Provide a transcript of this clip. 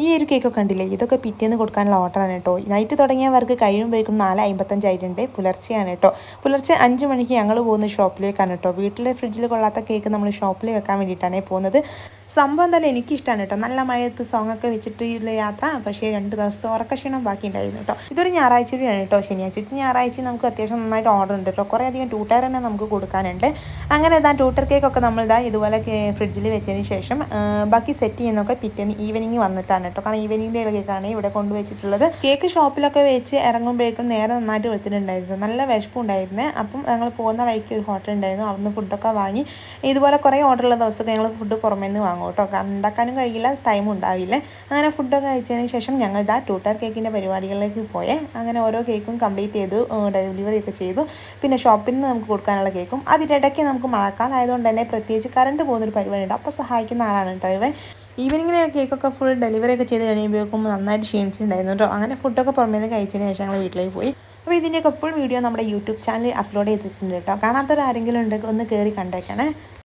ഈ ഒരു കേക്കൊക്കെ കണ്ടില്ലേ, ഇതൊക്കെ പിറ്റേന്ന് കൊടുക്കാനുള്ള ഓർഡറാണ് കേട്ടോ. നൈറ്റ് തുടങ്ങിയവർക്ക് കഴിയുമ്പോഴേക്കും 4:55 ആയിട്ടുണ്ട്. പുലർച്ചെയാണ് കേട്ടോ. പുലർച്ചെ 5 മണിക്ക് ഞങ്ങൾ പോകുന്ന ഷോപ്പിലേക്കാണ് കേട്ടോ. വീട്ടിലെ ഫ്രിഡ്ജിൽ കൊള്ളാത്ത കേക്ക് നമ്മൾ ഷോപ്പിൽ വെക്കാൻ വേണ്ടിയിട്ടാണ് പോകുന്നത്. സംഭവം എന്തായാലും എനിക്കിഷ്ടമാണ് കേട്ടോ. നല്ല മഴയത്ത് സോങ്ങൊക്കെ വെച്ചിട്ടുള്ള യാത്ര. പക്ഷേ 2 ദിവസത്തെ ഉറക്കക്ഷീണം ബാക്കി ഉണ്ടായിരുന്നു കേട്ടോ. ഇതൊരു ഞായറാഴ്ചയാണ് കേട്ടോ. ശനിയാഴ്ച ഞായറാഴ്ച നമുക്ക് അത്യാവശ്യം നന്നായിട്ട് ഓർഡർ ഉണ്ട് കേട്ടോ. കുറേ അധികം ട്യൂട്ടർ തന്നെ നമുക്ക് കൊടുക്കാനുണ്ട്. അങ്ങനെ ഇതാ ട്യൂട്ടർ കേക്കൊക്കെ നമ്മൾ ഇതുപോലെ ഫ്രിഡ്ജിൽ വെച്ചതിന് ശേഷം ബാക്കി സെറ്റ് ചെയ്യുന്നതൊക്കെ പിറ്റേന്ന് ഈവനിങ് വന്നിട്ടാണ് കേട്ടോ. കാരണം ഈവനിങ്ങിൻ്റെ കേക്കാണ് ഇവിടെ കൊണ്ടുവച്ചിട്ടുള്ളത്. കേക്ക് ഷോപ്പിലൊക്കെ വെച്ച് ഇറങ്ങുമ്പോഴേക്കും നേരെ നന്നായിട്ട് വെച്ചിട്ടുണ്ടായിരുന്നു. നല്ല വിശപ്പുണ്ടായിരുന്നു. അപ്പം ഞങ്ങൾ പോകുന്ന വഴിക്ക് ഒരു ഹോട്ടൽ ഉണ്ടായിരുന്നു. അവിടുന്ന് ഫുഡൊക്കെ വാങ്ങി ഇതുപോലെ കുറേ ഓർഡറുള്ള ദിവസമൊക്കെ ഞങ്ങൾ ഫുഡ് പുറമേ നിന്ന് വാങ്ങും കേട്ടോ. കാരണം ഉണ്ടാക്കാനും കഴിയില്ല, ടൈം ഉണ്ടാവില്ല. അങ്ങനെ ഫുഡൊക്കെ കഴിച്ചതിന് ശേഷം ഞങ്ങൾ ട്യൂട്ടർ കേക്കിൻ്റെ പരിപാടികളിലേക്ക് പോയേ. അങ്ങനെ ഓരോ കേക്കും കംപ്ലീറ്റ് ചെയ്തു, ഡെലിവറി ഒക്കെ ചെയ്തു. പിന്നെ ഷോപ്പിൽ നിന്ന് നമുക്ക് കൊടുക്കാനുള്ള കേക്കും. അതിനിടയ്ക്ക് നമുക്ക് മഴക്കാലം ആയതുകൊണ്ട് തന്നെ പ്രത്യേകിച്ച് കറണ്ട് പോകുന്നൊരു പരിപാടിയുണ്ട്. അപ്പോൾ സഹായിക്കുന്ന ആളാണ് കേട്ടോ ഇവൻ. ഈവനിങ്ങിലെ കേക്കൊക്കെ ഫുൾ ഡെലിവറി ഒക്കെ ചെയ്ത് കഴിയുമ്പോഴേക്കും നന്നായിട്ട് ക്ഷീണിച്ചിട്ടുണ്ടായിരുന്നു കേട്ടോ. അങ്ങനെ ഫുഡൊക്കെ പുറമേ നിന്ന് കഴിച്ചതിന് ശേഷം ഞങ്ങൾ വീട്ടിലേക്ക് പോയി. അപ്പോൾ ഇതിൻ്റെയൊക്കെ ഫുൾ വീഡിയോ നമ്മുടെ യൂട്യൂബ് ചാനലിൽ അപ്ലോഡ് ചെയ്തിട്ടുണ്ട് കേട്ടോ. കാണാത്തവരാരെങ്കിലും ഉണ്ടെങ്കിൽ ഒന്ന് കയറി കണ്ടേക്കണേ.